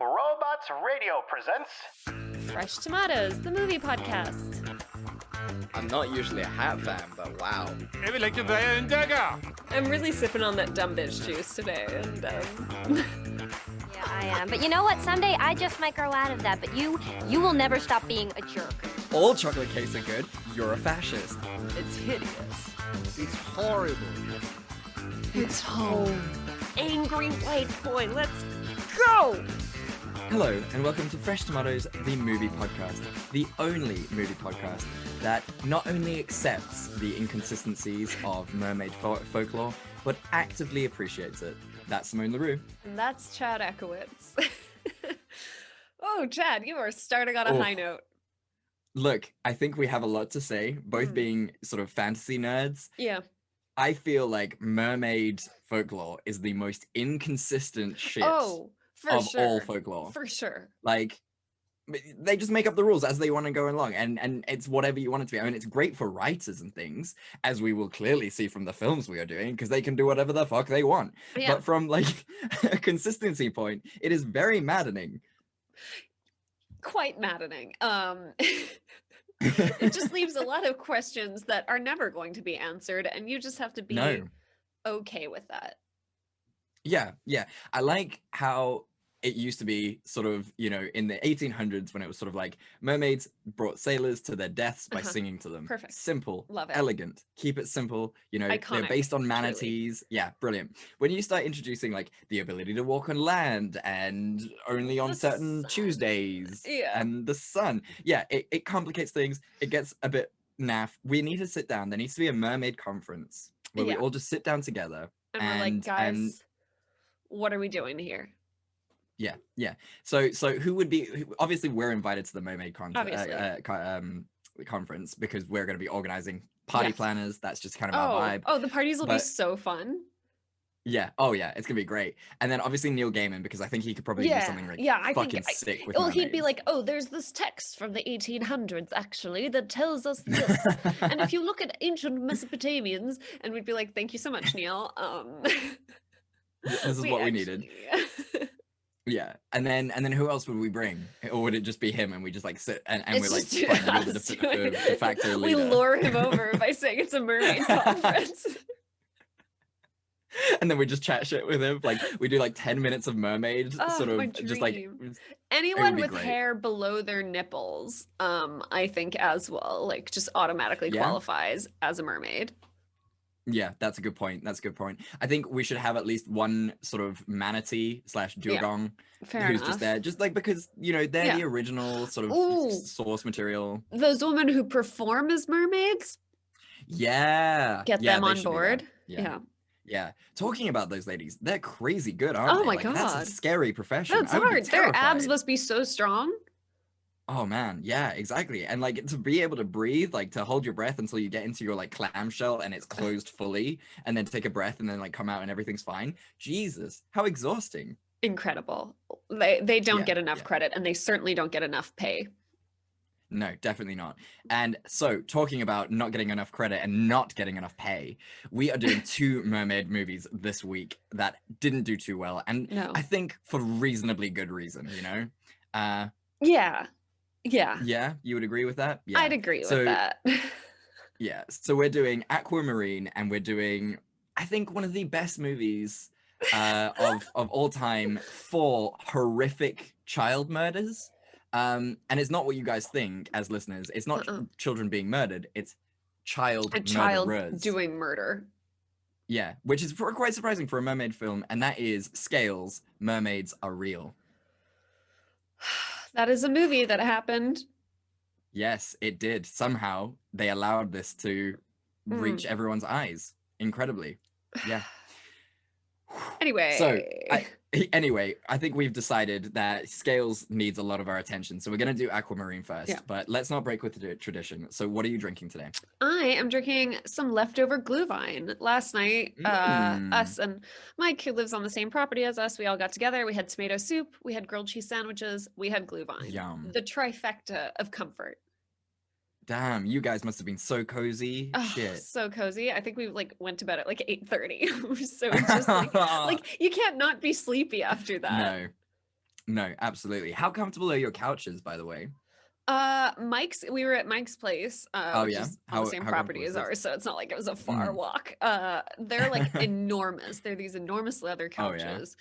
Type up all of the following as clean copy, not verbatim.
Robots Radio presents Fresh Tomatoes, the movie podcast. I'm not usually a hat fan, but wow. Jeg vil ikke dreie en dagger! I'm really sipping on that dumb bitch juice today, and Yeah, I am. But you know what? Someday I just might grow out of that. But you will never stop being a jerk. All chocolate cakes are good. You're a fascist. it's hideous. It's horrible. It's home. Angry white boy, let's go! Hello, and welcome to Fresh Tomatoes, the movie podcast. The only movie podcast that not only accepts the inconsistencies of mermaid folklore, but actively appreciates it. That's Simone LaRue. And that's Chad Ekowitz. Oh, Chad, you are starting on a high note. Look, I think we have a lot to say, both being sort of fantasy nerds. Yeah. I feel like mermaid folklore is the most inconsistent shit Oh, for of sure. all folklore. For sure. Like, they just make up the rules as they want to go along, and it's whatever you want it to be. I mean, it's great for writers and things, as we will clearly see from the films we are doing, because they can do whatever the fuck they want. Yeah. But from like a consistency point, it is very maddening. Quite maddening. It just leaves a lot of questions that are never going to be answered, and you just have to be okay with that. Yeah. I like how it used to be sort of, you know, in the 1800s when it was sort of like mermaids brought sailors to their deaths by singing to them. Perfect. Simple. Love it. Elegant. Keep it simple. You know, they're Iconic, based on truly. manatees. Yeah, brilliant. When you start introducing like the ability to walk on land and only on The certain sun. Tuesdays Yeah. and the sun. Yeah, it complicates things. It gets a bit naff. We need to sit down. There needs to be a mermaid conference where we Yeah. all just sit down together. And we're like, guys, and what are we doing here? Yeah. So who would be? Obviously, we're invited to the Mermaid Obviously. conference because we're going to be organizing party Yes. planners. That's just kind of our vibe. Oh, the parties will be But- so fun. Yeah. Oh yeah, it's gonna be great. And then obviously Neil Gaiman, because I think he could probably do something like I fucking think sick with. well, he'd be mermaids. like, oh, there's this text from the 1800s actually that tells us this, and if you look at ancient Mesopotamians, and we'd be like, thank you so much, Neil. This is what we needed. Yeah, and then who else would we bring, or would it just be him and we just like sit and It's we're like, just fine, you're the us de doing de it. facto We leader. lure him over by saying it's a mermaid conference. And then we just chat shit with him. Like we do like 10 minutes of mermaid, Oh, sort my of just like dream. Anyone be with great. hair below their nipples, I think as well, like just automatically Yeah. qualifies as a mermaid. Yeah, that's a good point. I think we should have at least one sort of manatee / dugong Fair who's enough. just there, just like because you know they're Yeah. the original sort of Ooh. source material. Those women who perform as mermaids, Yeah, get yeah, them they on should be there. board. Yeah. Yeah. Talking about those ladies, they're crazy good, aren't Oh they? my Like, that's God. a scary profession. That's I would be hard. Their abs terrified. must be so strong. Oh man, yeah, exactly. And like to be able to breathe, like to hold your breath until you get into your like clamshell and it's closed fully, and then take a breath and then like come out and everything's fine. Jesus, how exhausting. Incredible. They don't Yeah, get enough yeah. credit, and they certainly don't get enough pay. No, definitely not. And so, talking about not getting enough credit and not getting enough pay, we are doing 2 mermaid movies this week that didn't do too well, and No. I think for reasonably good reason. You know, Yeah. yeah, you would agree with that? Yeah. I'd agree So- with that. Yeah, so we're doing Aquamarine, and we're doing, I think, one of the best movies of all time for horrific child murders. And it's not what you guys think as listeners. It's not children being murdered. It's child A child murderers. doing murder. Yeah, which is quite surprising for a mermaid film, and that is Scales, Mermaids Are Real. That is a movie that happened. Yes, it did. Somehow they allowed this to reach everyone's eyes. Incredibly. Yeah. Anyway. So, anyway, I think we've decided that Scales needs a lot of our attention. So we're going to do Aquamarine first, Yeah. but let's not break with the tradition. So what are you drinking today? I am drinking some leftover Glühwein. Last night, us and Mike, who lives on the same property as us, we all got together. We had tomato soup, we had grilled cheese sandwiches, we had Glühwein. Yum. The trifecta of comfort. Damn, you guys must have been so cozy. Oh, Shit. so cozy. I think we like went to bed at like 8:30. So it's just like you can't not be sleepy after that. No, absolutely. How comfortable are your couches, by the way? We were at Mike's place, Oh which yeah. is on the same How property comfortable is as this? ours, so it's not like it was a far Mm. walk. They're like enormous. They're these enormous leather Oh yeah. couches.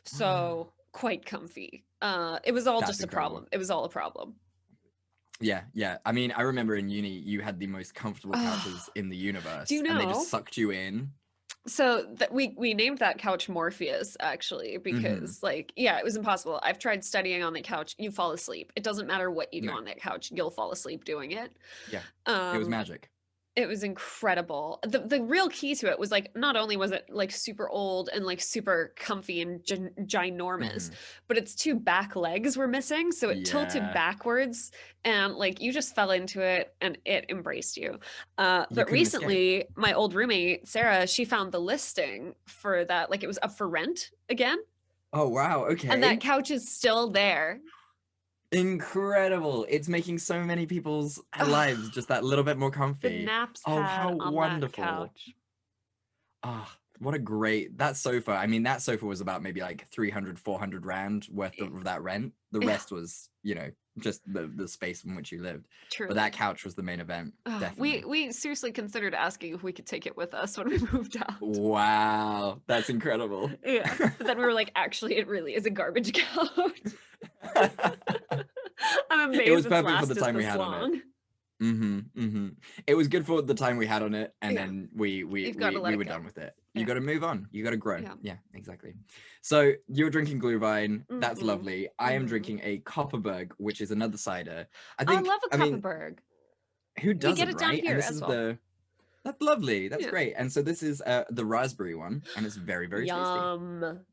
So quite comfy. It was all That's just a incredible. problem. It was all a problem. Yeah, yeah. I mean, I remember in uni, you had the most comfortable Oh, couches in the universe, do you and they know? just sucked you in. So that we named that couch Morpheus actually Mhm. because like yeah, it was impossible. I've tried studying on the couch. You fall asleep. It doesn't matter what you do No. on that couch. You'll fall asleep doing it. Yeah, it was magic. It was incredible. The real key to it was like not only was it like super old and like super comfy and ginormous, Mhm. but its two back legs were missing, so it tilted Yeah. backwards and like you just fell into it and it embraced you. You But couldn't escape. recently, my old roommate Sarah, she found the listing for that, like it was up for rent again, Oh wow, and okay. that couch is still there. Incredible. It's making so many people's lives just that little bit more The comfy. naps Oh, had how on that wonderful. couch. Ah, what a great, that sofa. I mean, that sofa was about maybe like 300, 400 rand worth of that rent. The Yeah. rest was, you know, just the space in which you lived. Truly. But that couch was the main event, definitely. We seriously considered asking if we could take it with us when we moved out. Wow, that's incredible. Yeah. But then we were like, actually, it really is a garbage couch. I'm amazed It was it's perfect for lasted the time we this had on it. long. It was good for the time we had on it, and Yeah. then we You've gotta let it were go. done with it. You Yeah. got to move on. You got to grow. Yeah. Yeah, exactly. So you're drinking Glühwein. That's Mhm, lovely. I am mhm. drinking a Kopperberg, which is another cider. I I think. love a I mean, Kopperberg. who get doesn't, it down right? here And this as is well. that's lovely. That's Yeah. great. And so this is the raspberry one, and it's very tasty. Yum.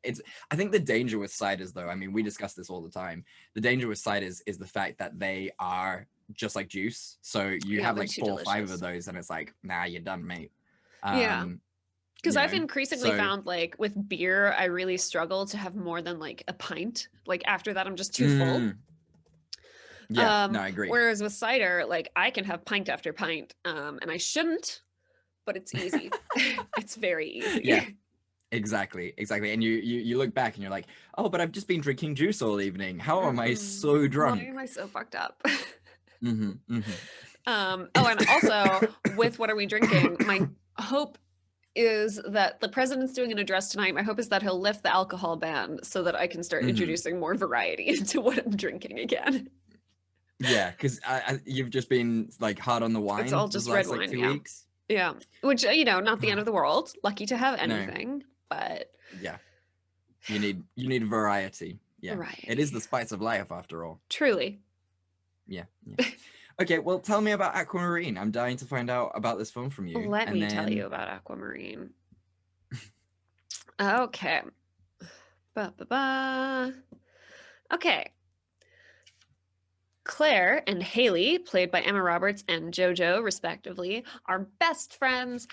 It's. I think the danger with ciders, though. I mean, we discuss this all the time. The danger with ciders is the fact that they are just like juice. So you Yeah, have they're like too 4 or 5 delicious. of those, and it's like, nah, you're done, mate. Yeah. Because You I've know, increasingly so found like with beer, I really struggle to have more than like a pint. Like after that, I'm just too full. yeah, no, I agree. Whereas with cider, like I can have pint after pint, and I shouldn't, but it's easy. It's very easy. Yeah. Exactly. And you look back and you're like, oh, but I've just been drinking juice all evening. How am I so drunk? Why am I so fucked up? Oh, and also with what are we drinking? My hope is that the president's doing an address tonight. My hope is that he'll lift the alcohol ban so that I can start introducing more variety into what I'm drinking again. Yeah, because you've just been like hard on the wine. It's all just the red last, wine, 2 yeah. weeks. Yeah, which not the end of the world. Lucky to have anything, but yeah, you need variety. Yeah, it is Variety. the spice of life after all. Truly. Yeah. Okay, well, tell me about Aquamarine. I'm dying to find out about this film from you. Let and me tell then- you about Aquamarine. Okay. Ba-ba-ba. Okay. Claire and Haley, played by Emma Roberts and JoJo, respectively, are best friends,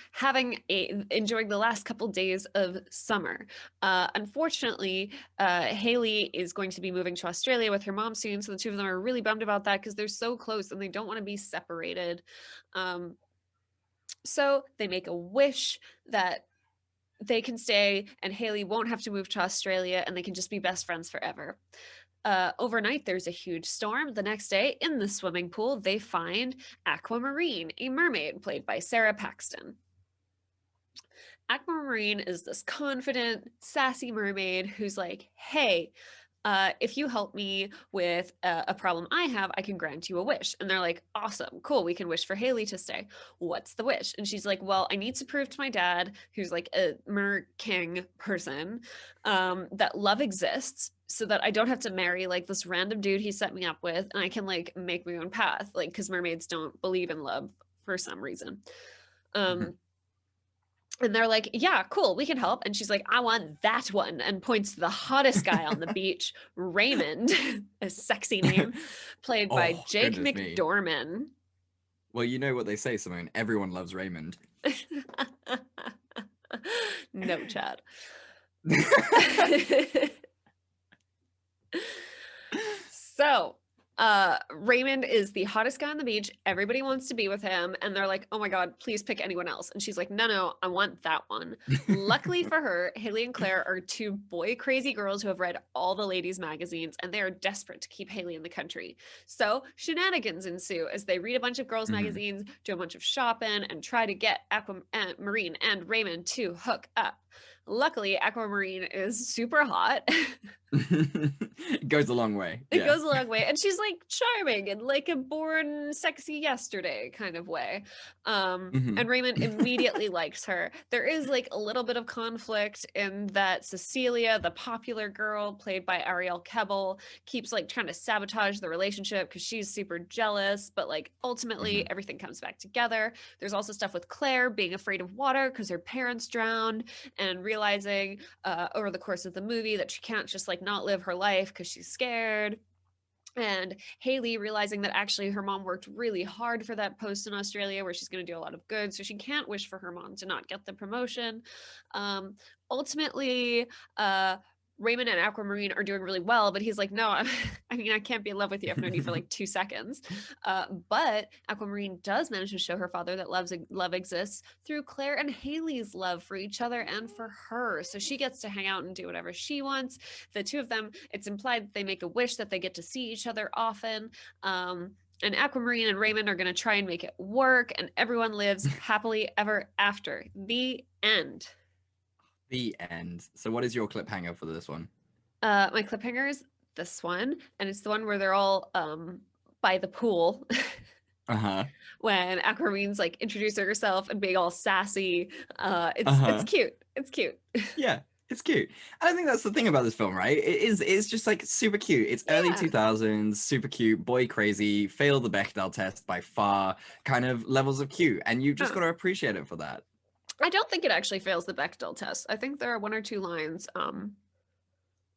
enjoying the last couple days of summer. Unfortunately, Haley is going to be moving to Australia with her mom soon, so the two of them are really bummed about that because they're so close and they don't want to be separated. So they make a wish that they can stay and Haley won't have to move to Australia and they can just be best friends forever. Overnight, there's a huge storm. The next day, in the swimming pool, they find Aquamarine, a mermaid played by Sarah Paxton. Aquamarine is this confident, sassy mermaid who's like, hey, if you help me with a problem I have, I can grant you a wish. And they're like, awesome, cool, we can wish for Haley to stay. What's the wish? And she's like, well, I need to prove to my dad, who's like a mer king person, that love exists so that I don't have to marry like this random dude he set me up with and I can like make my own path, like because mermaids don't believe in love for some reason. And they're like, yeah, cool, we can help. And she's like, I want that one, and points to the hottest guy on the beach, Raymond, a sexy name, played by Oh, Jake goodness me. McDorman. Well, you know what they say, Simone. Everyone loves Raymond. No, Chad. So Raymond is the hottest guy on the beach. Everybody wants to be with him, and they're like, "Oh my god, please pick anyone else." And she's like, "No, I want that one." Luckily for her, Haley and Claire are two boy crazy girls who have read all the ladies' magazines, and they are desperate to keep Haley in the country. So shenanigans ensue as they read a bunch of girls' Mhm. magazines, do a bunch of shopping, and try to get Aquamarine and Raymond to hook up. Luckily, Aquamarine is super hot. It goes a long way. It Yeah. goes a long way. And she's like charming in like a born sexy yesterday kind of way. Mhm. And Raymond immediately likes her. There is like a little bit of conflict in that Cecilia, the popular girl played by Ariel Kebble, keeps like trying to sabotage the relationship because she's super jealous. But like ultimately, everything comes back together. There's also stuff with Claire being afraid of water because her parents drowned and realizing over the course of the movie that she can't just like not live her life because she's scared. And Haley realizing that actually her mom worked really hard for that post in Australia where she's going to do a lot of good. So she can't wish for her mom to not get the promotion. Ultimately, Raymond and Aquamarine are doing really well, but he's like, no, I mean, I can't be in love with you. I've known you for like 2 seconds. But Aquamarine does manage to show her father that love exists through Claire and Haley's love for each other and for her. So she gets to hang out and do whatever she wants. The two of them, it's implied that they make a wish that they get to see each other often. And Aquamarine and Raymond are going to try and make it work, and everyone lives happily ever after. The end. The end. So what is your cliffhanger for this one? My cliffhanger is this one, and it's the one where they're all by the pool Uh-huh. when Aquamarine's like introducing herself and being all sassy. It's Uh-huh. cute. It's cute. Yeah, it's cute. And I think that's the thing about this film, right? It's just like super cute. It's early Yeah. 2000s, super cute, boy crazy, failed the Bechdel test by far, kind of levels of cute. And you've just Oh. got to appreciate it for that. I don't think it actually fails the Bechdel test. I think there are 1 or 2 lines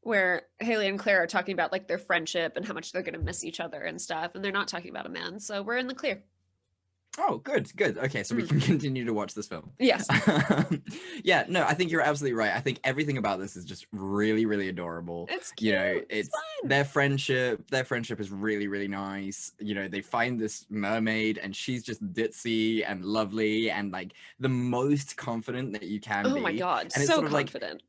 where Haley and Claire are talking about like their friendship and how much they're going to miss each other and stuff, and they're not talking about a man, so we're in the clear. Oh, good. Okay, so we can continue to watch this film. Yes. Yeah, no, I think you're absolutely right. I think everything about this is just really, really adorable. It's You know, cute. It's fun. their friendship is really, really nice. You know, they find this mermaid and she's just ditzy and lovely and like the most confident that you can be. Oh my god, And it's so sort of like confident.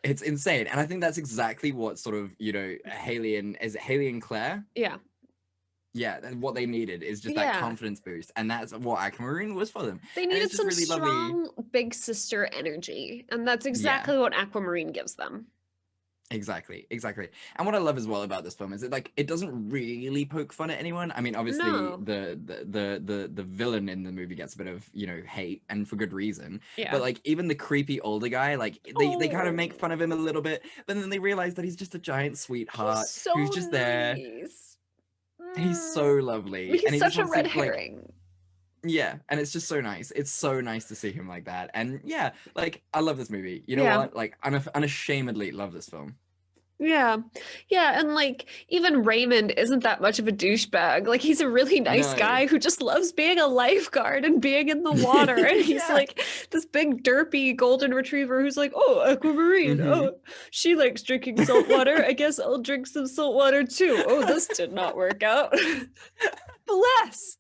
it's insane. And I think that's exactly what sort of, you know, Haley and Claire? Yeah. Yeah, and what they needed is just that Yeah. confidence boost, and that's what Aquamarine was for them. They And needed it's just some really lovely. strong big sister energy, and that's exactly what Aquamarine gives them. Exactly. And what I love as well about this film is that like it doesn't really poke fun at anyone. I mean, obviously No. the villain in the movie gets a bit of, you know, hate, and for good reason. Yeah. But like even the creepy older guy, like they kind of make Oh. fun of him a little bit, but then they realize that he's just a giant sweetheart He's so who's just there. nice. He's so lovely. He's and he such just a wants red to, like, herring. yeah, and it's just so nice. It's so nice to see him like that. And yeah, like I love this movie. You know Yeah. what? Like I unashamedly love this film. Yeah. Yeah, and like even Raymond isn't that much of a douchebag. Like he's a really nice No. guy who just loves being a lifeguard and being in the water. And he's Yeah. like this big derpy golden retriever who's like, "Oh, Aquamarine. Mhm. Oh, she likes drinking salt water. I guess I'll drink some salt water too. Oh, this did not work out." Bless.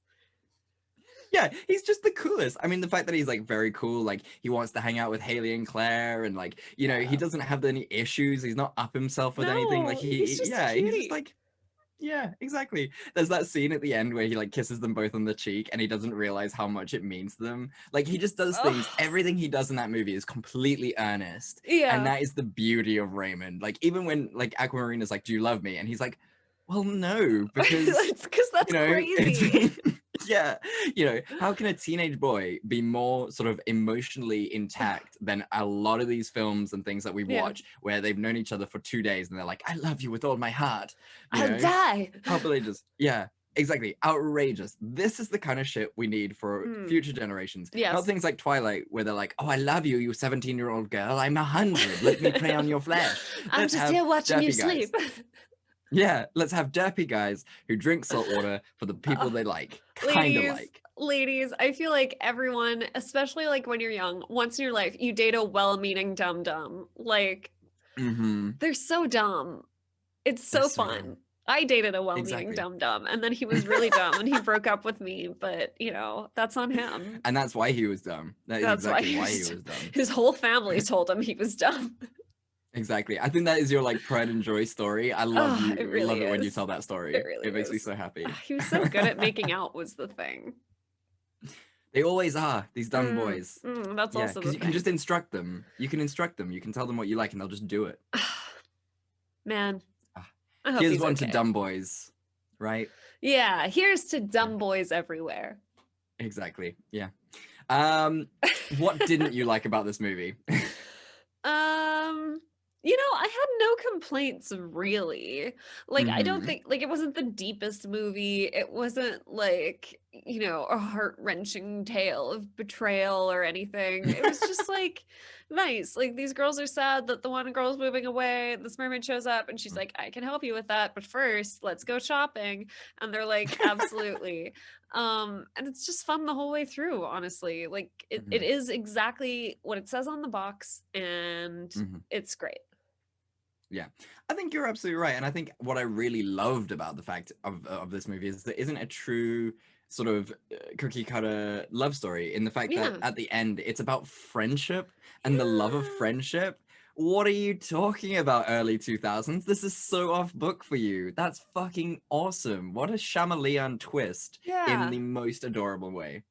Yeah, he's just the coolest. I mean, the fact that he's like very cool, like he wants to hang out with Haley and Claire, and like, you know, he doesn't have any issues. He's not up himself with anything. Like No, he's just a he's cutie. just like, yeah, exactly. There's that scene at the end where he like kisses them both on the cheek and he doesn't realize how much it means to them. Like he just does things. Ugh. Everything he does in that movie is completely earnest. Yeah. And that is the beauty of Raymond. Like even when like Aquamarine is like, "Do you love me?" And he's like, "Well, no, because It's because that's you know, crazy. yeah, you know, how can a teenage boy be more sort of emotionally intact than a lot of these films and things that we Yeah. watch where they've known each other for 2 days and they're like, "I love you with all my heart." You I'll know? die. How outrageous. Yeah, exactly. Outrageous. This is the kind of shit we need for future generations. Yes. Not things like Twilight where they're like, "Oh, I love you, you 17-year-old girl. I'm 100. Let me play on your flesh." I'm Let's just have here watching you derpy guys. sleep. Yeah, let's have derpy guys who drink salt water for the people they like. Kind of like. Ladies, I feel like everyone, especially like when you're young, once in your life, you date a well-meaning dum-dum. Like, Mm-hmm. they're so dumb. It's so They're so fun. dumb. I dated a well-meaning Exactly. dum-dum, and then he was really dumb, and he broke up with me. But that's on him. And that's why he was dumb. That is That's why exactly he why he was was dumb. His whole family told him he was dumb. Exactly. I think that is your like pride and joy story. I love Oh, you. it really Love it when you is. tell that story. It really Makes me is. so happy. He was so good at making out was the thing. They always are, these dumb boys. That's Yeah, also the because you can just thing. instruct them. You can instruct them. You can tell them what you like and they'll just do it. Man, Ah. I hope Here's he's one okay. to dumb boys, right? Yeah, here's to dumb boys everywhere. Exactly. Yeah. What didn't you like about this movie? I had no complaints really. Like, I don't Mhm. think like it wasn't the deepest movie. It wasn't like, a heart-wrenching tale of betrayal or anything. It was just like nice. Like these girls are sad that the one girl's moving away. This mermaid shows up and she's like, I can help you with that, but first, let's go shopping. And they're like, absolutely. And it's just fun the whole way through, honestly. Like it is exactly what it says on the box, and it's great. Yeah, I think you're absolutely right. And I think what I really loved about the fact of this movie is that it isn't a true sort of cookie cutter love story, in the fact that Yeah. at the end, it's about friendship and the love of friendship. What are you talking about, early 2000s? This is so off book for you. That's fucking awesome. What a Shyamalan twist in Yeah. the most adorable way.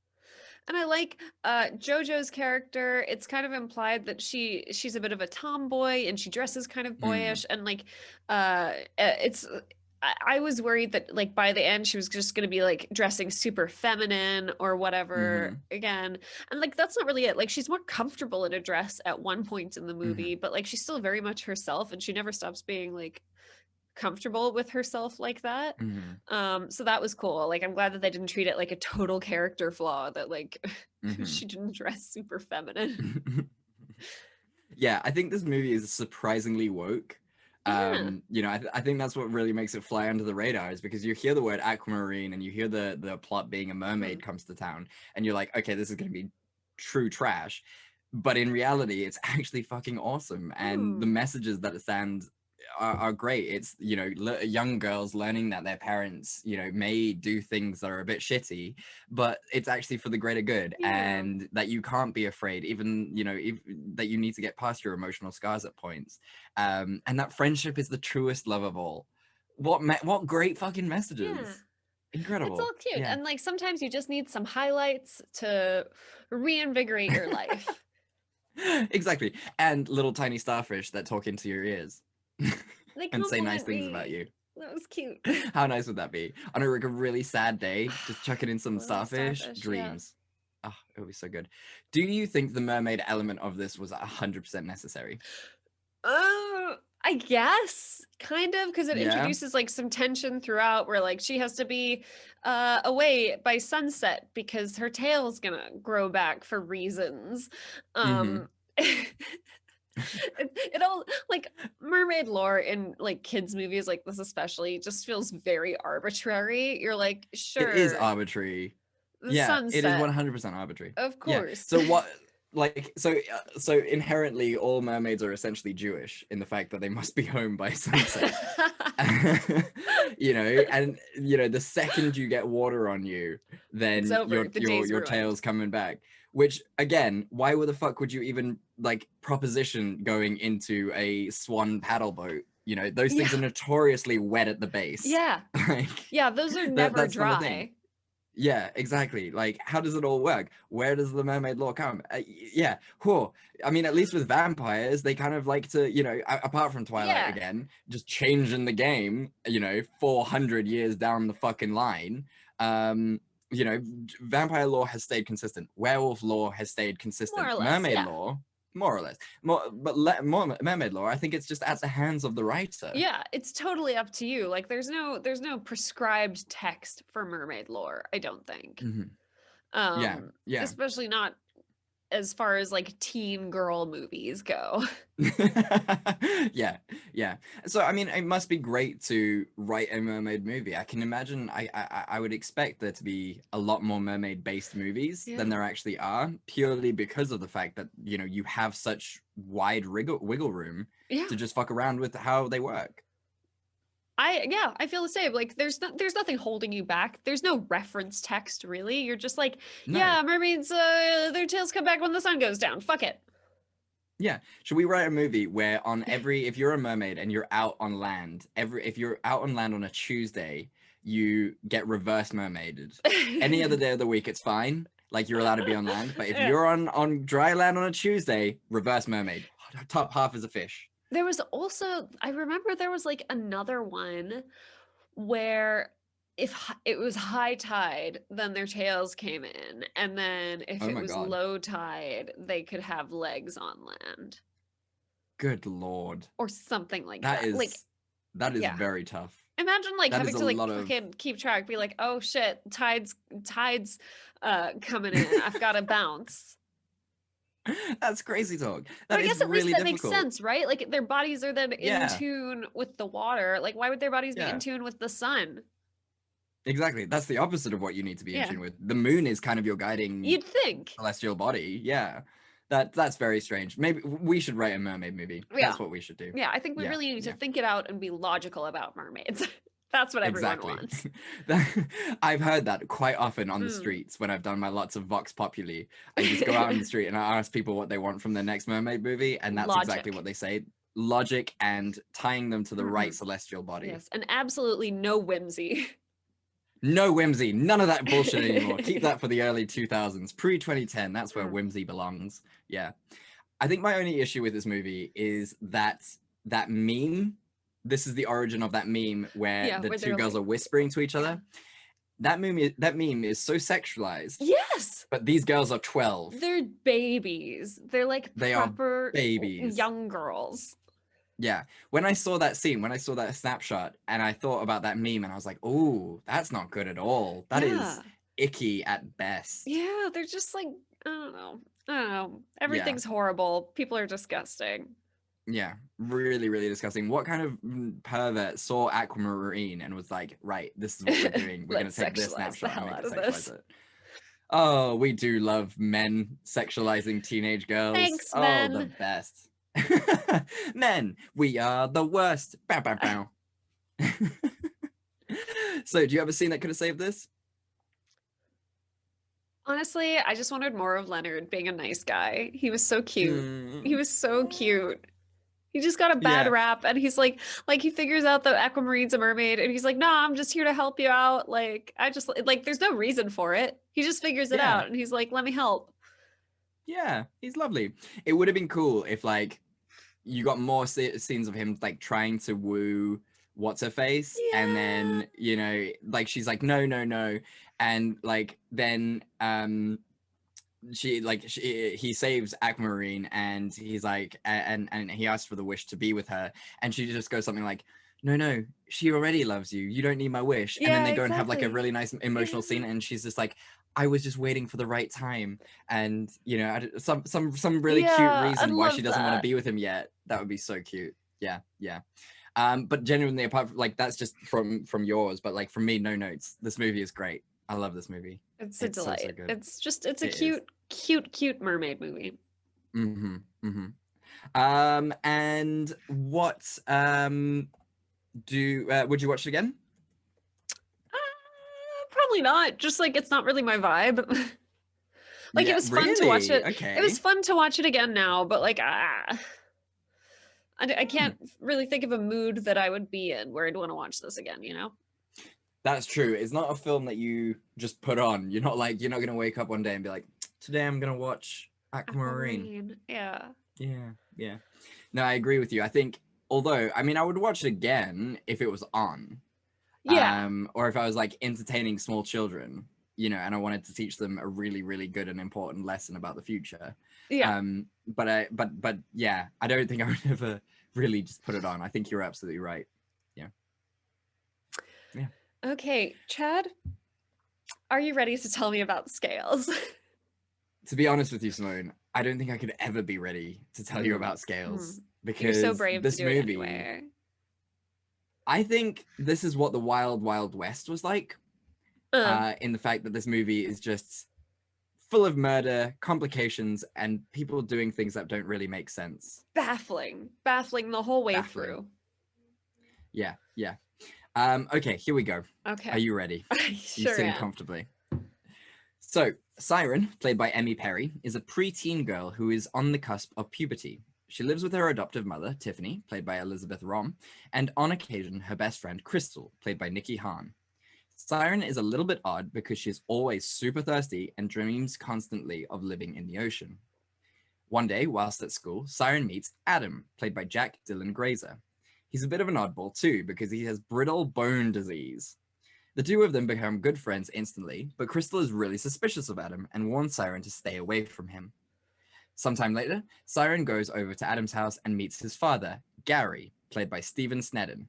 And I like JoJo's character. It's kind of implied that she's a bit of a tomboy and she dresses kind of boyish, and like it's I was worried that like by the end she was just going to be like dressing super feminine or whatever again. And like that's not really it. Like she's more comfortable in a dress at one point in the movie, but like she's still very much herself, and she never stops being like comfortable with herself like that. So that was cool. Like I'm glad that they didn't treat it like a total character flaw, that like she didn't dress super feminine. Yeah, I think this movie is surprisingly woke. Yeah. I think that's what really makes it fly under the radar, is because you hear the word Aquamarine and you hear the plot being a mermaid comes to town, and you're like, okay, this is going to be true trash. But in reality, it's actually fucking awesome, and the messages that it stands are great. It's young girls learning that their parents may do things that are a bit shitty, but it's actually for the greater good, and that you can't be afraid, even that you need to get past your emotional scars at points, and that friendship is the truest love of all. What great fucking messages. Incredible. It's all cute. And like sometimes you just need some highlights to reinvigorate your life. Exactly. And little tiny starfish that talk into your ears. They and say nice compliment things me. about you. That was cute. How nice would that be? On a really sad day, just chucking in some Little starfish, starfish, yeah. dreams. Oh, it would be so good. Do you think the mermaid element of this was 100% necessary? I guess kind of, because it Yeah? introduces like some tension throughout, where like she has to be away by sunset because her tail's gonna grow back for reasons. It all like mermaid lore in like kids movies like this especially just feels very arbitrary. You're like, sure, It is arbitrary. the Yeah, sunset, it is 100% arbitrary. of course. So what? So inherently, all mermaids are essentially Jewish in the fact that they must be home by sunset. And the second you get water on you, then It's over. The day's your ruined. tail's coming back. Which again, why the fuck would you even like proposition going into a swan paddle boat? Those things are notoriously wet at the base. Yeah. Yeah, those are never that's not a thing. dry. Yeah, exactly. Like, how does it all work? Where does the mermaid lore come? I mean, at least with vampires, they kind of like to, apart from Twilight again, just changing the game, 400 years down the fucking line. Vampire lore has stayed consistent. Werewolf lore has stayed consistent. More or less, Mermaid lore, more or less. More mermaid lore, I think it's just at the hands of the writer. Yeah, it's totally up to you. Like there's no prescribed text for mermaid lore, I don't think. Yeah. Especially not as far as like teen girl movies go. Yeah. So I mean, it must be great to write a mermaid movie. I can imagine. I would expect there to be a lot more mermaid based movies than there actually are, purely because of the fact that you have such wide wiggle room to just fuck around with how they work. I feel the same. Like there's nothing holding you back. There's no reference text really. You're just like, No. yeah, mermaids, their tails come back when the sun goes down. Fuck it. Yeah. Should we write a movie where if you're a mermaid and you're out on land, if you're out on land on a Tuesday, you get reverse mermaided. Any other day of the week, it's fine. Like you're allowed to be on land, but if you're on dry land on a Tuesday, reverse mermaid. Top half is a fish. There was also, I remember there was like another one where if it was high tide, then their tails came in, and then if Oh it my was God. low tide, they could have legs on land Good Lord. or something like That that. is Like, yeah. very tough. Imagine like That having is to a like lot of- fucking keep track, be like, oh shit, tides coming in. I've got to bounce. That's crazy talk. But That I guess is at least really that difficult. makes sense, right? Like their bodies are then in Yeah. tune with the water. Like why would their bodies be Yeah. in tune with the sun? Exactly. That's the opposite of what you need to be in Yeah. tune with. The moon is kind of your guiding You'd think. celestial body. Yeah. That's very strange. Maybe we should write a mermaid movie. Yeah. That's what we should do. Yeah, I think we Yeah, really need to yeah. think it out and be logical about mermaids. That's what everyone Exactly. wants. I've heard that quite often on the Mm. streets when I've done my lots of Vox Populi. I just go out on the street and I ask people what they want from their next mermaid movie, and that's exactly Logic. what they say. Logic and tying them to the right Mhm. celestial body. Yes, and absolutely no whimsy. No whimsy, none of that bullshit anymore. Keep that for the early 2000s, pre-2010. That's where Mm. whimsy belongs. Yeah. I think my only issue with this movie is that meme. This is the origin of that meme where Yeah, the where two they're girls like- are whispering to each other. That meme is so sexualized. Yes! But these girls are 12. They're babies. They're like They are proper babies. young girls. Yeah. When I saw that scene, when I saw that snapshot, and I thought about that meme, and I was like, "Oh, that's not good at all. That is Yeah. icky at best." Yeah, they're just like, I don't know. Everything's horrible. People are disgusting. Yeah, really, really disgusting. What kind of pervert saw Aquamarine and was like, "Right, this is what we're doing. We're gonna Let's take this sexualize the snapshot hell and out make of it this." sexualize it." Oh, we do love men sexualizing teenage girls. Thanks, oh, men. the best. Men, we are the worst. Bow, bow, bow. So, do you have a scene that could have saved this? Honestly, I just wanted more of Leonard being a nice guy. He was so cute. Mm, He was so cute. He just got a bad Yeah. rap, and he's like he figures out that Aquamarine's a mermaid, and he's like, "Nah, I'm just here to help you out." Like, I just like, there's no reason for it. He just figures it Yeah. out, and he's like, "Let me help." Yeah, he's lovely. It would have been cool if like you got more scenes of him like trying to woo what's her face, and then like she's like no, and like then he saves Aquamarine, and he's like and he asks for the wish to be with her, and she just goes something like, no, she already loves you, you don't need my wish. And then Yeah, they go and have like a exactly. really nice emotional scene, and she's just like, I was just waiting for the right time, and some really Yeah, cute I'd reason why she love doesn't want to that. be with him yet. That would be so cute. Yeah. But genuinely, apart from like that's just from yours, but like from me, no notes. This movie is great. I love this movie. It's a It's so, so delight. good. It's a It is. cute mermaid movie. And what would you watch it again? Probably not. Just like it's not really my vibe. Like Yeah, it was fun to watch really? it. Okay. It was fun to watch it again now, but like I can't really think of a mood that I would be in where I'd want to watch this again, you know? That's true. It's not a film that you just put on. You're not gonna wake up one day and be like, today I'm gonna watch Aquamarine. Yeah. Yeah. No, I agree with you. I think, although, I mean, I would watch it again if it was on. Yeah. Or if I was like entertaining small children, and I wanted to teach them a really, really good and important lesson about the future. Yeah. But yeah, I don't think I would ever really just put it on. I think you're absolutely right. Okay, Chad, are you ready to tell me about scales? To be honest with you, Simone, I don't think I could ever be ready to tell you about Scales You're because so brave this to do movie, it anyway. I think this is what the Wild Wild West was like, in the fact that this movie is just full of murder, complications, and people doing things that don't really make sense. Baffling the whole way Baffling. through. Yeah. Okay, here we go. Okay. Are you ready? I You sure sitting am. comfortably. So, Siren, played by Emmy Perry, is a preteen girl who is on the cusp of puberty. She lives with her adoptive mother, Tiffany, played by Elizabeth Rom, and on occasion, her best friend, Crystal, played by Nikki Hahn. Siren is a little bit odd because she's always super thirsty and dreams constantly of living in the ocean. One day, whilst at school, Siren meets Adam, played by Jack Dylan Grazer. He's a bit of an oddball too because he has brittle bone disease. The two of them become good friends instantly, but Crystal is really suspicious of Adam and warns Siren to stay away from him. Sometime later, Siren goes over to Adam's house and meets his father, Gary, played by Stephen Sneddon.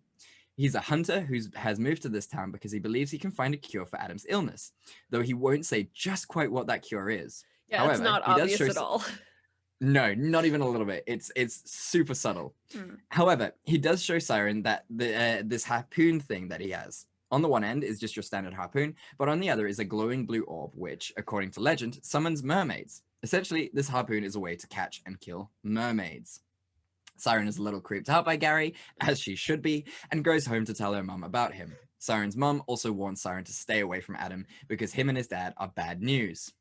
He's a hunter who has moved to this town because he believes he can find a cure for Adam's illness, though he won't say just quite what that cure is. Yeah, However, it's not he does obvious show at all. No, not even a little bit. It's super subtle. However, he does show Siren that this harpoon thing that he has. On the one end is just your standard harpoon, but on the other is a glowing blue orb, which, according to legend, summons mermaids. Essentially, this harpoon is a way to catch and kill mermaids. Siren is a little creeped out by Gary, as she should be, and goes home to tell her mum about him. Siren's mum also warns Siren to stay away from Adam because him and his dad are bad news.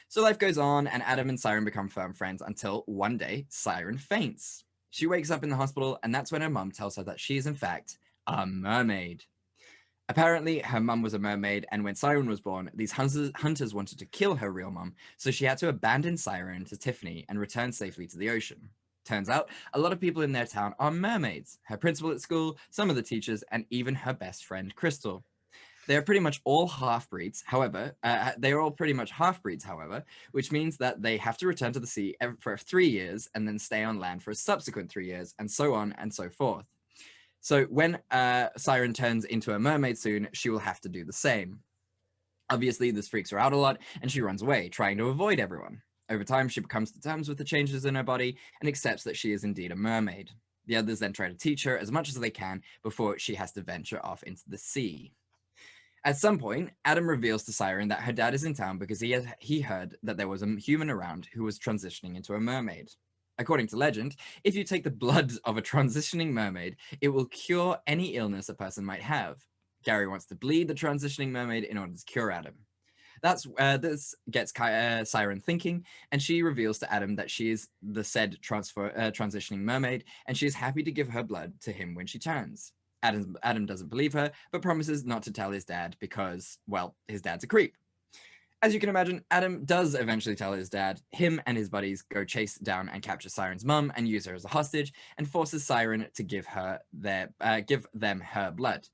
So life goes on, and Adam and Siren become firm friends until one day, Siren faints. She wakes up in the hospital, and that's when her mum tells her that she is, in fact, a mermaid. Apparently, her mum was a mermaid, and when Siren was born, these hunters wanted to kill her real mum, so she had to abandon Siren to Tiffany and return safely to the ocean. Turns out, a lot of people in their town are mermaids. Her principal at school, some of the teachers, and even her best friend, Crystal. They are pretty much all half-breeds, however, which means that they have to return to the sea for 3 years and then stay on land for a subsequent 3 years, and so on and so forth. So when Siren turns into a mermaid soon, she will have to do the same. Obviously, this freaks her out a lot, and she runs away, trying to avoid everyone. Over time, she comes to terms with the changes in her body and accepts that she is indeed a mermaid. The others then try to teach her as much as they can before she has to venture off into the sea. At some point, Adam reveals to Siren that her dad is in town because he heard that there was a human around who was transitioning into a mermaid. According to legend, if you take the blood of a transitioning mermaid, it will cure any illness a person might have. Gary wants to bleed the transitioning mermaid in order to cure Adam. This gets Siren thinking, and she reveals to Adam that she is the said transitioning mermaid, and she is happy to give her blood to him when she turns. Adam doesn't believe her, but promises not to tell his dad because, well, his dad's a creep. As you can imagine, Adam does eventually tell his dad. Him and his buddies go chase down and capture Siren's mum and use her as a hostage, and forces Siren to give them her blood.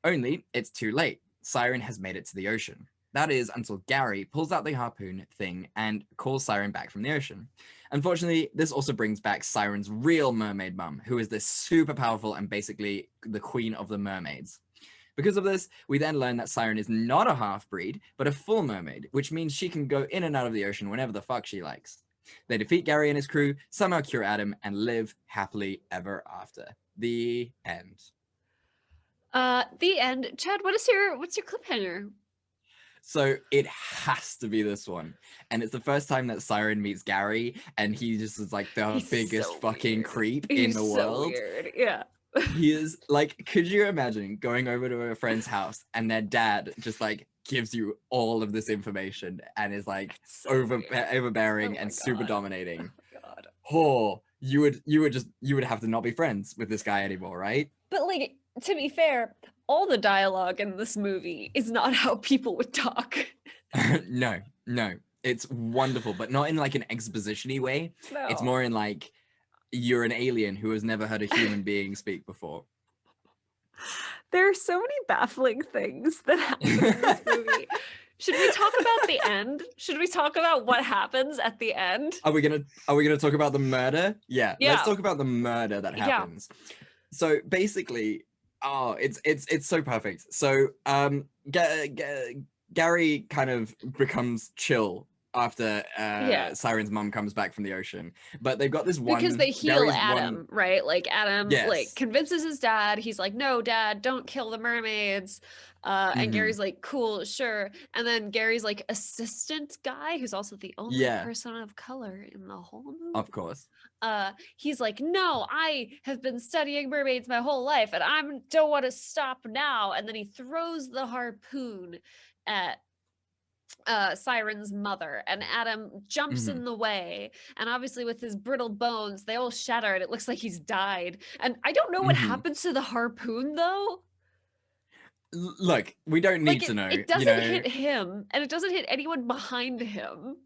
Only, it's too late. Siren has made it to the ocean. That is until Gary pulls out the harpoon thing and calls Siren back from the ocean. Unfortunately, this also brings back Siren's real mermaid mum, who is this super powerful and basically the queen of the mermaids. Because of this, we then learn that Siren is not a half-breed, but a full mermaid, which means she can go in and out of the ocean whenever the fuck she likes. They defeat Gary and his crew, somehow cure Adam, and live happily ever after. The end. The end. Chad, what's your cliffhanger? So it has to be this one. And it's the first time that Siren meets Gary, and he just is like the biggest so fucking weird. creep He's in the so world. weird. Yeah. He is like, could you imagine going over to a friend's house and their dad just like gives you all of this information and is like So overbearing Oh and my super God. dominating? Oh my God. Oh, you would have to not be friends with this guy anymore, right? But like, to be fair, all the dialogue in this movie is not how people would talk. No, it's wonderful, but not in like an exposition-y way. No. It's more in like, you're an alien who has never heard a human being speak before. There are so many baffling things that happen in this movie. Should we talk about the end? Should we talk about what happens at the end? Are we gonna talk about the murder? Yeah. Yeah. Let's talk about the murder that Yeah. happens. So basically, it's so perfect. So Gary kind of becomes chill after Yeah. Siren's mom comes back from the ocean. But they've got this one Because they heal Gary's Adam, right? Like Adam like Yes. convinces his dad. He's like, "No, Dad, don't kill the mermaids." And Mhm. Gary's like, "Cool, sure." And then Gary's like assistant guy, who's also the only Yeah. person of color in the whole movie. Of course. He's like, "No, I have been studying mermaids my whole life, and I don't want to stop now." And then he throws the harpoon at Siren's mother, and Adam jumps Mhm. in the way, and obviously with his brittle bones they all shatter and it looks like he's died. And I don't know what Mhm. happens to the harpoon though. Look, we don't need Like to know. it doesn't hit him, and it doesn't hit anyone behind him.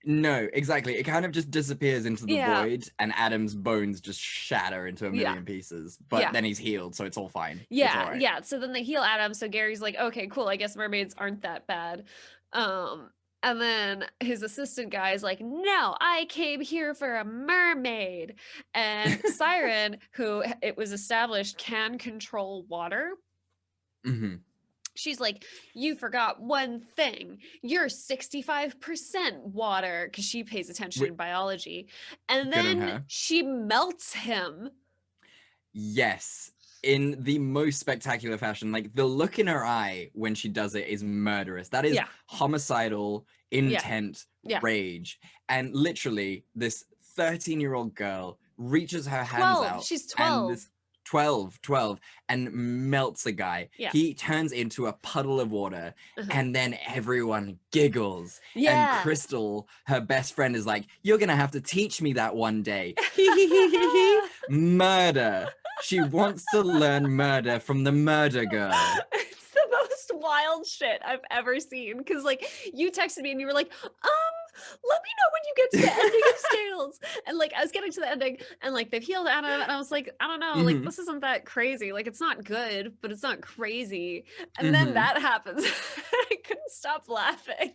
No, exactly. It kind of just disappears into the Yeah. void, and Adam's bones just shatter into a Yeah. million pieces. But Yeah. then he's healed, so it's all fine. It's Yeah, all right. yeah. So then they heal Adam. So Gary's like, "Okay, cool. I guess mermaids aren't that bad." And then his assistant guy is like, "No, I came here for a mermaid." And Siren, who it was established can control water, hmm she's like, "You forgot one thing. You're 65% water," because she pays attention Wait. in biology. And Good on then her. she melts him. Yes, in the most spectacular fashion. Like the look in her eye when she does it is murderous. That is Yeah. homicidal, intent, Yeah. rage. And literally, this 13-year-old girl reaches her hands 12. out. She's And 12. this 12, and melts a guy. Yeah. He turns into a puddle of water, Uh-huh. and then everyone giggles. Yeah. And Crystal, her best friend, is like, "You're gonna have to teach me that one day." Murder. She wants to learn murder from the murder girl. It's the most wild shit I've ever seen. Because, like, you texted me and you were like, let me know when you get to the ending of Scales. And, like, I was getting to the ending and, like, they've healed Anna. And I was like, I don't know. Like, Mhm. this isn't that crazy. Like, it's not good, but it's not crazy. And then Mhm. that happens. I couldn't stop laughing.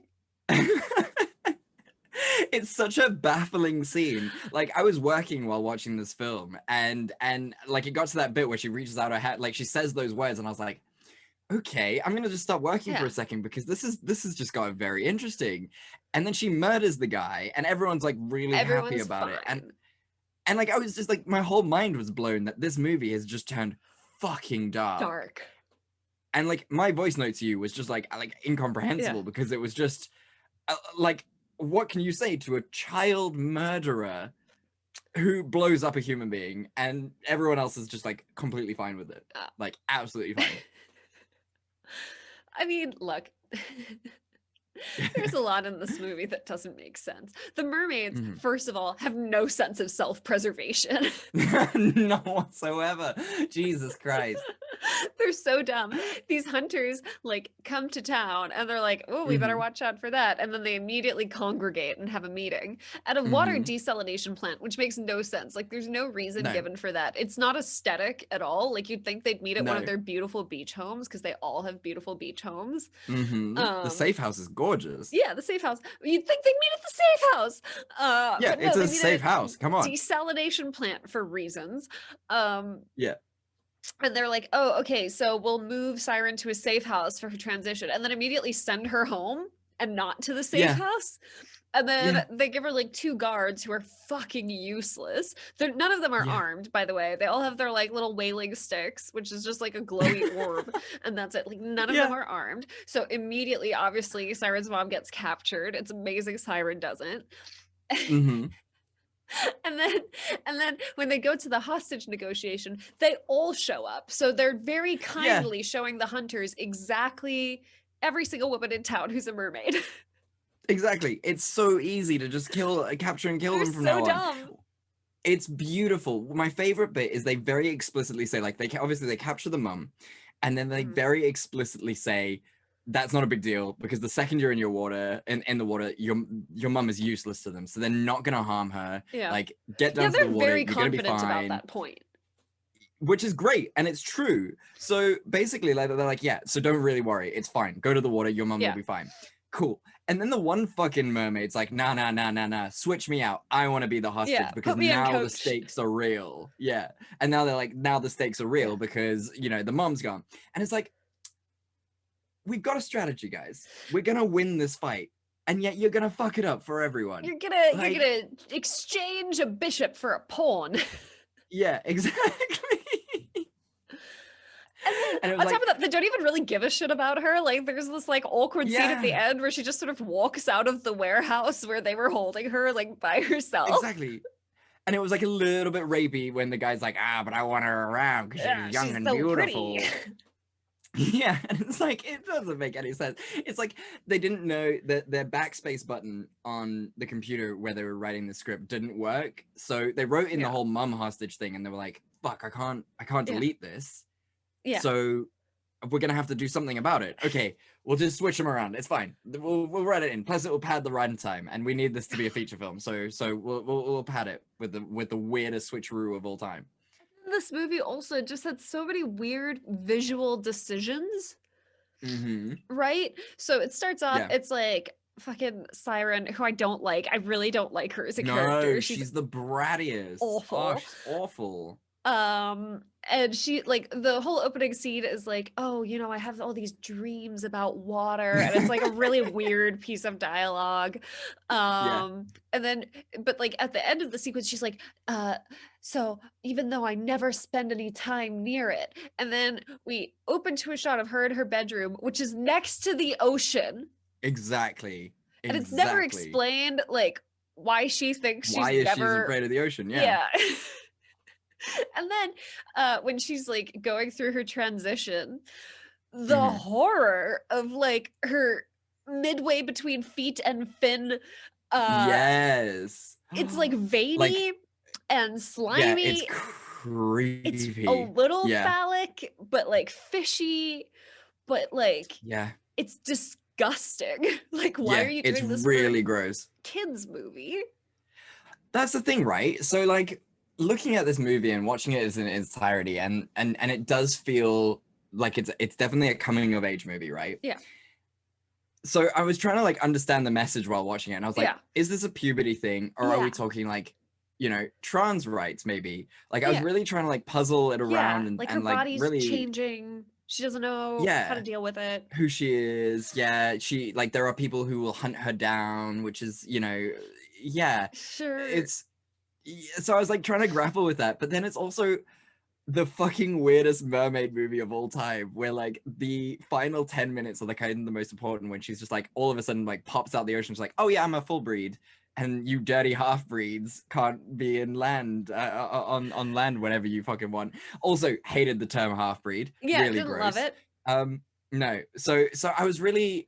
It's such a baffling scene. Like I was working while watching this film, and like it got to that bit where she reaches out her hat, like she says those words, and I was like, okay, I'm gonna just stop working for Yeah. a second because this has just got very interesting. And then she murders the guy, and everyone's like really happy Everyone's about it. fine. And like I was just like, my whole mind was blown that this movie has just turned fucking Dark. And like my voice note to you was just like incomprehensible because it was just like, what can you say to a child murderer who blows up a human being and everyone else is just like completely fine with it? Like absolutely fine. I mean, look, there's a lot in this movie that doesn't make sense. The mermaids, Mhm. first of all, have no sense of self-preservation. Not whatsoever. Jesus Christ. They're so dumb. These hunters like come to town and they're like, "Oh, we better Mhm. watch out for that." And then they immediately congregate and have a meeting at a water Mhm. desalination plant, which makes no sense. Like there's no reason No. given for that. It's not aesthetic at all. Like you'd think they'd meet at one of No. their beautiful beach homes because they all have beautiful beach homes. The safe house is gorgeous. Yeah, the safe house. You'd think they'd meet at the safe house. Yeah, But no, it's they a meet safe at house. Come on. desalination plant for reasons. Yeah. And they're like, "Oh, okay, so we'll move Siren to a safe house for her transition," and then immediately send her home and not to the safe Yeah. house. And then Yeah. they give her like 2 guards who are fucking useless. None of them are Yeah. armed, by the way. They all have their like little whaling sticks, which is just like a glowy orb, and that's it. Like none of them Yeah. are armed. So immediately, obviously, Siren's mom gets captured. It's amazing Siren doesn't. hmm And then when they go to the hostage negotiation, they all show up. So they're very kindly showing the hunters exactly every single woman in town who's a mermaid. Exactly. It's so easy to just capture and kill They're them from so now on. dumb. It's beautiful. My favorite bit is they very explicitly say, like, obviously they capture the mum, and then they Mhm. very explicitly say that's not a big deal because the second you're in your water, in the water, your mum is useless to them, so they're not gonna harm her. Yeah. Like, get Yeah, down to they're the water, very you're gonna be confident about fine. that point. Which is great, and it's true. So basically, like, they're like, yeah, so don't really worry, it's fine. Go to the water, your mum Yeah. will be fine. Cool. And then the one fucking mermaid's like, nah, switch me out. I want to be the hostage Yeah, because put me in now the coach. stakes are real. Yeah. And now they're like, now the stakes are real Yeah. because, you know, the mom's gone. And it's like, we've got a strategy, guys. We're gonna win this fight. and yet you're gonna fuck it up for everyone. You're gonna Like- you're gonna exchange a bishop for a pawn. Yeah, exactly. And then And it on was top like, of that, they don't even really give a shit about her. Like, there's this like awkward scene at the Yeah. end where she just sort of walks out of the warehouse where they were holding her, like by herself. exactly. And it was like a little bit rapey when the guy's like, but I want her around because Yeah, she's young she's and so beautiful. pretty. Yeah, and it's like, it doesn't make any sense. It's like they didn't know that their backspace button on the computer where they were writing the script didn't work. So they wrote in the Yeah. whole mum hostage thing, and they were like, fuck, I can't Yeah. delete this. Yeah. So we're gonna have to do something about it. Okay, we'll just switch them around. It's fine. We'll write it in. Plus, it will pad the running time, and we need this to be a feature film. So we'll pad it with the weirdest switcheroo of all time. This movie also just had so many weird visual decisions, Mm-hmm. right? So it starts off, Yeah. it's like fucking Siren, who I don't like. I really don't like her as a character. No, she's the brattiest. awful. Oh, she's awful. And she like the whole opening scene is like, oh, you know, I have all these dreams about water, and it's like a really weird piece of dialogue. And then but like at the end of the sequence she's like, so even though I never spend any time near it, and then we open to a shot of her in her bedroom, which is next to the ocean, Exactly. and it's never Exactly. explained like why she thinks she's Why is she never afraid of the ocean? Yeah. And then when she's like going through her transition, the Mhm. horror of like her midway between feet and fin, Yes. it's like veiny and Yeah, slimy. it's creepy. It's a little Yeah. phallic, but like fishy, but like Yeah. it's disgusting. Like, why Yeah, are you it's doing this really for a gross. kids movie? That's the thing, right? So like looking at this movie and watching it as in its entirety, and it does feel like it's definitely a coming of age movie, right? Yeah. So I was trying to like understand the message while watching it, and I was like, Yeah. is this a puberty thing, or are Yeah. we talking like, you know, trans rights maybe? Like I was Yeah. really trying to like puzzle it around Yeah, and like her like body's really changing. She doesn't know how Yeah. to deal with it. who she is. Yeah, she like there are people who will hunt her down, which is, you know, yeah. Sure. So I was like trying to grapple with that, but then it's also the fucking weirdest mermaid movie of all time, where like the final 10 minutes are the kind of the most important, when she's just like all of a sudden like pops out the ocean. She's like, oh yeah, I'm a full breed, and you dirty half breeds can't be in land on land whenever you fucking want. Also hated the term half breed. Yeah, really didn't love gross. it. No. So I was really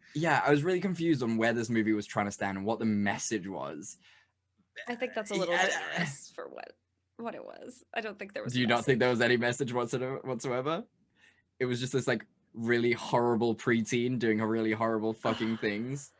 confused on where this movie was trying to stand and what the message was. I think that's a little Yeah. generous for what it was. I don't think there was. Do you not think there was any message whatsoever? It was just this like really horrible preteen doing a really horrible fucking things.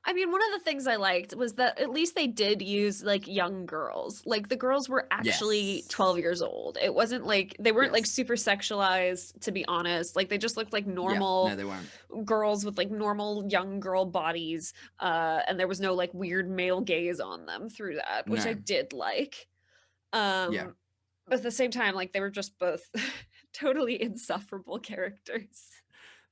I mean, one of the things I liked was that at least they did use like young girls. Like the girls were actually Yes. 12 years old. It wasn't like they weren't like Yes. super sexualized, to be honest. Like they just looked like Yeah, normal no, they weren't. girls with like normal young girl bodies. And there was no like weird male gaze on them through that, which I No. did like. But at the same time, like they were just both totally insufferable characters.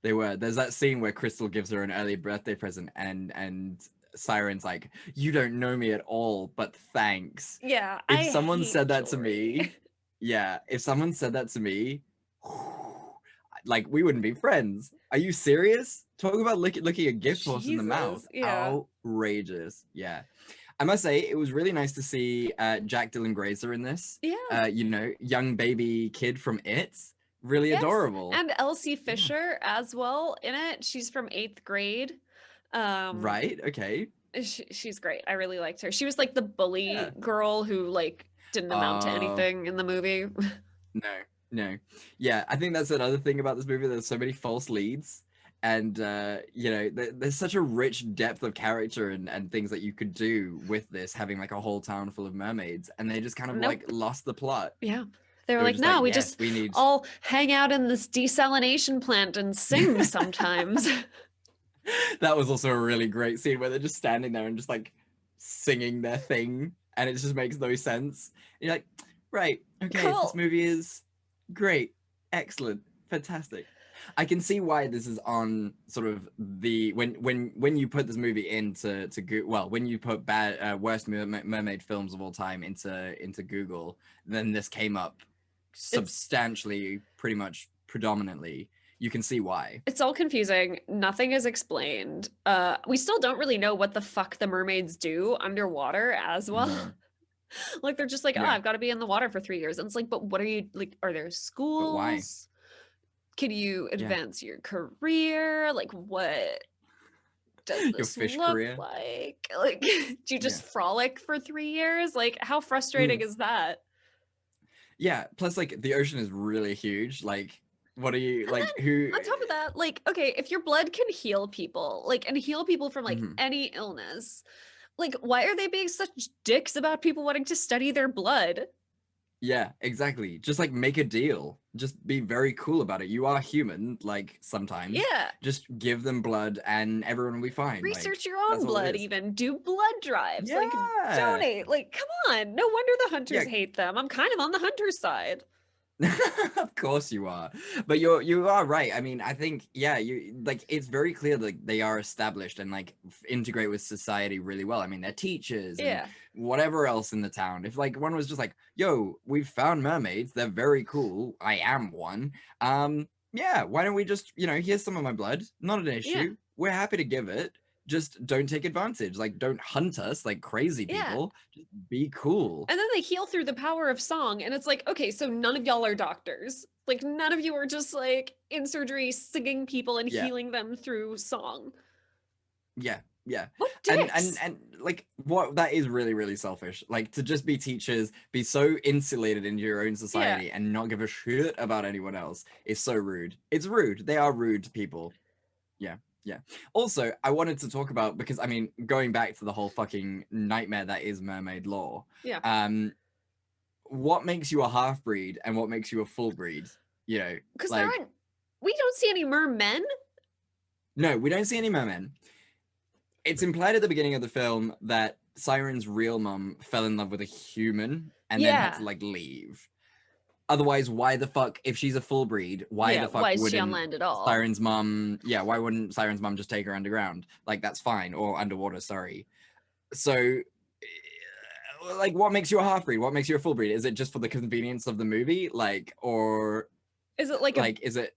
They were. There's that scene where Crystal gives her an early birthday present, and Siren's like, "You don't know me at all, but thanks." Yeah. If someone hate said that to Jory. me, yeah, if someone said that to me, like we wouldn't be friends. Are you serious? Talk about looking a gift horse in the mouth. Jesus, yeah. Outrageous. Yeah. I must say, it was really nice to see Jack Dylan Grazer in this. Yeah. You know, young baby kid from It. Really Yes, adorable. And Elsie Fisher as well in it. She's from 8th grade. Right, okay. She's great. I really liked her. She was like the bully Yeah. girl who like didn't amount to Oh. anything in the movie. No. Yeah, I think that's another thing about this movie. There's so many false leads. And, you know, there's such a rich depth of character and things that you could do with this, having like a whole town full of mermaids. And they just kind of Nope. like lost the plot. Yeah. They were They like, just no, we "Yes, just we need all hang out in this desalination plant and sing sometimes. That was also a really great scene where they're just standing there and just like singing their thing, and it just makes no sense. And you're like, right, okay, Cool. this movie is great, excellent, fantastic. I can see why this is on sort of the when you put this movie into when you put worst mermaid films of all time into Google, then this came up substantially, pretty much predominantly. You can see why. It's all confusing. Nothing is explained. We still don't really know what the fuck the mermaids do underwater as well. Mhm. Like they're just like, oh, Yeah. I've got to be in the water for 3 years. And it's like, but what are you like? Are there schools? why? Can you advance your career? Like, what does Your this fish look career? like? Like, do you just frolic for 3 years? Like, how frustrating is that? Yeah. Plus, like, the ocean is really huge. Like, what are you And like? then, Who? on top of that, like, okay, if your blood can heal people, like, and heal people from like Mhm. any illness, like, why are they being such dicks about people wanting to study their blood? Yeah, exactly. Just like make a deal. Just be very cool about it. You are human, like sometimes. Yeah. Just give them blood and everyone will be fine. Research your that's own all it blood, is. even do blood drives, like Yeah. donate. Like, come on. No wonder the hunters Yeah. hate them. I'm kind of on the hunter's side. Of course you are, but you are right. I mean, I think you like it's very clear that they are established and like integrate with society really well. I mean, they're teachers and Yeah. whatever else in the town. If like one was just like, yo, we've found mermaids, they're very cool, I am one. Yeah, why don't we just, here's some of my blood, not an issue, we're happy to give it. Just don't take advantage. Like, don't hunt us like crazy people. Just be cool. And then they heal through the power of song. And it's like, okay, so none of y'all are doctors. Like, none of you are just like in surgery singing people and healing them through song. Yeah. What dicks? And like what that is really, really selfish. Like to just be teachers, be so insulated into your own society and not give a shit about anyone else is so rude. It's rude. They are rude people. Yeah. Also, I wanted to talk about, because I mean, going back to the whole fucking nightmare that is mermaid lore. Yeah. What makes you a half breed and what makes you a full breed? Because like, we don't see any mermen. No, we don't see any mermen. It's implied at the beginning of the film that Siren's real mum fell in love with a human and then had to like leave. Otherwise, why the fuck, if she's a full breed, why the fuck is she on land at all? Siren's mum, why wouldn't Siren's mum just take her underground? Like, that's fine. Or underwater, sorry. So, like, what makes you a half breed? What makes you a full breed? Is it just for the convenience of the movie? Like, or... Is it like is it...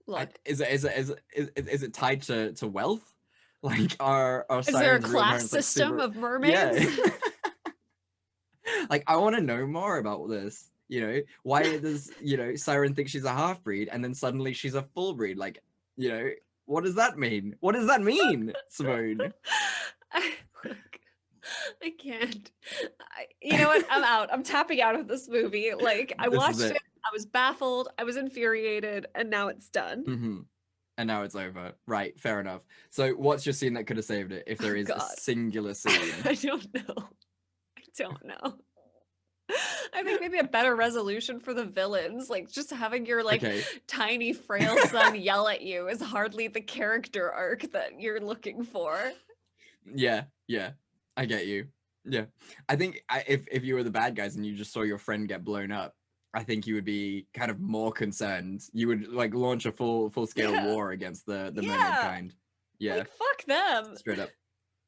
Look. Is it tied to wealth? Like, are is there a class system of mermaids? Yeah. Like, I want to know more about this. Why does Siren think she's a half breed and then suddenly she's a full breed? Like, what does that mean? What does that mean, Simone? Look, I can't. You know what? I'm out. I'm tapping out of this movie. Like, I watched it. I was baffled. I was infuriated, and now it's done. Mm-hmm. And now it's over. Right, fair enough. So what's your scene that could have saved it if there is a singular scene? I don't know. I think maybe a better resolution for the villains, like just having your tiny frail son yell at you is hardly the character arc that you're looking for. Yeah, I get you. Yeah, I think if you were the bad guys and you just saw your friend get blown up, I think you would be kind of more concerned. You would like launch a full scale war against the mermaid kind. Yeah, like fuck them straight up.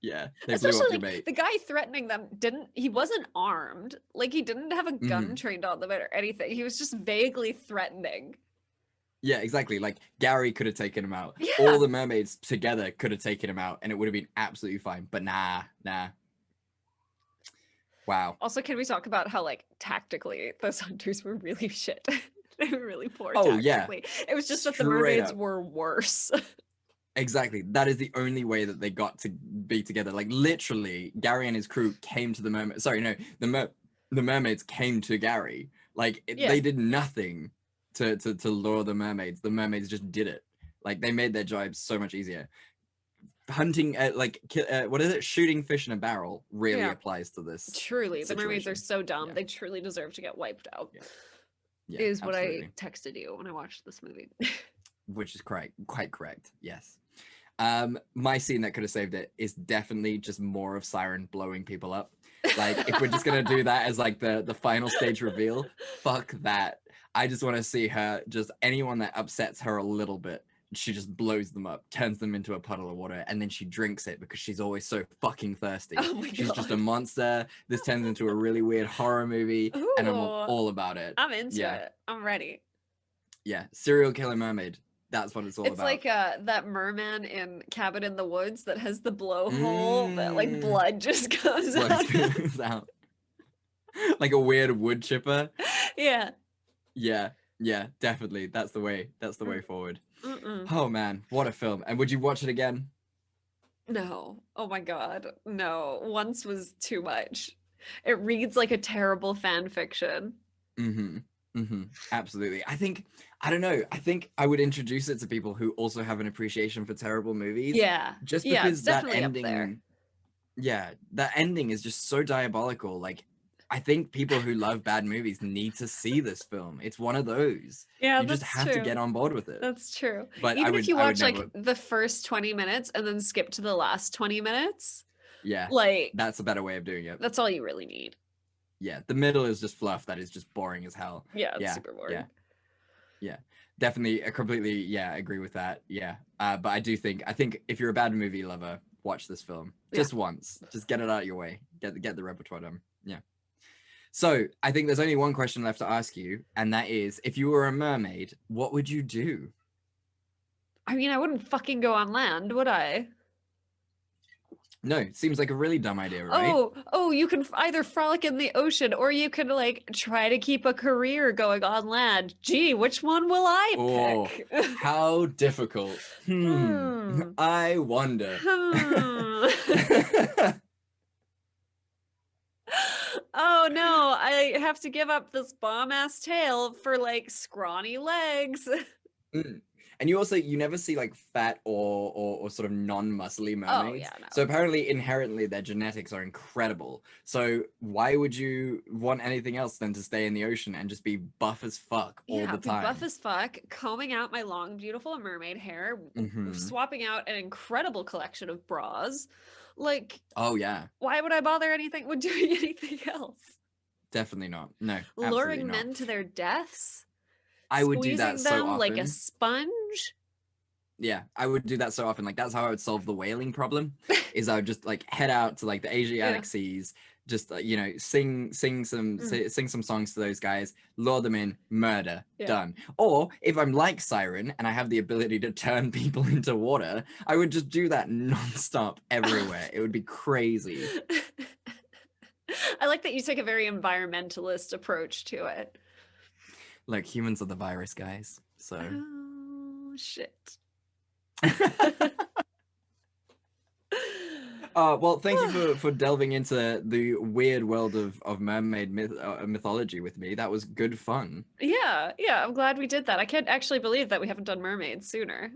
Yeah, they especially blew up your mate. The guy threatening them he wasn't armed. Like he didn't have a gun trained on them or anything. He was just vaguely threatening. Yeah, exactly. Like Gary could have taken him out. Yeah. All the mermaids together could have taken him out and it would have been absolutely fine. But nah. Wow. Also, can we talk about how like tactically those hunters were really shit? They were really poor tactically. Yeah. It was just that the mermaids were worse. Exactly. That is the only way that they got to be together. Like literally, Gary and his crew came to the mermaid. Sorry, no, the mermaids came to Gary. Like they did nothing to lure the mermaids. The mermaids just did it. Like they made their jobs so much easier. Hunting, what is it? Shooting fish in a barrel really applies to this. Truly, situation. The mermaids are so dumb. They truly deserve to get wiped out. Yeah, is what I texted you when I watched this movie. Which is quite correct. Yes. My scene that could have saved it is definitely just more of Siren blowing people up. Like if we're just gonna do that as like the final stage reveal, fuck that. I just want to see her, just anyone that upsets her a little bit, she just blows them up, turns them into a puddle of water, and then she drinks it because she's always so fucking thirsty. Oh my She's just a God. monster. This turns into a really weird horror movie, and I'm Ooh, all about it. I'm into Yeah. it. I'm ready. Yeah, serial killer mermaid. That's what it's all It's about. like that merman in Cabin in the Woods that has the blowhole that like blood just goes Blood out. spills out. Like a weird wood chipper. Yeah. Yeah, yeah, definitely. That's the way. That's the way forward. Mm-mm. Oh man, what a film! And would you watch it again? No. Oh my God. No. Once was too much. It reads like a terrible fan fiction. Mm-hmm. Mm-hmm. Absolutely. I don't know. I think I would introduce it to people who also have an appreciation for terrible movies. Yeah. Just Yeah, because it's that definitely up there. ending. Yeah, that ending is just so diabolical. Like, I think people who love bad movies need to see this film. It's one of those. Yeah, You just that's have true. to get on board with it. That's true. But Even if you I would watch like never- the first 20 minutes and then skip to the last 20 minutes, Yeah, like that's a better way of doing it. that's all you really need. Yeah, the middle is just fluff that is just boring as hell. Yeah, it's Yeah, super boring. Yeah, definitely, completely, yeah, agree with that. Yeah, but I think if you're a bad movie lover, watch this film just once. Just get it out of your way. Get the repertoire done. Yeah. So I think there's only one question left to ask you, and that is, if you were a mermaid, what would you do? I mean, I wouldn't fucking go on land, would I? No, seems like a really dumb idea, right? Oh, you can either frolic in the ocean or you can like try to keep a career going on land. Gee, which one will I Oh, pick? how difficult. I wonder. Oh no, I have to give up this bomb ass tail for like scrawny legs. And you never see like fat or sort of non-muscly mermaids. yeah, no. So apparently inherently their genetics are incredible. So why would you want anything else than to stay in the ocean and just be buff as fuck all Yeah, the be time? buff as fuck, combing out my long, beautiful mermaid hair, Mhm. swapping out an incredible collection of bras. Like, Oh yeah, why would I bother with doing anything else? definitely not. No, Luring absolutely not. men to their deaths? I would do Squeezing that so them often. like a sponge? Yeah, I would do that so often. Like that's how I would solve the whaling problem. Is I would just like head out to like the Asiatic seas, just sing some songs to those guys, lure them in, murder, done. Or if I'm like Siren and I have the ability to turn people into water, I would just do that nonstop everywhere. It would be crazy. I like that you take a very environmentalist approach to it. Like humans are the virus, guys. So. Oh shit. Well, thank you for delving into the weird world of mermaid mythology with me. That was good fun. Yeah, I'm glad we did that. I can't actually believe that we haven't done mermaids sooner.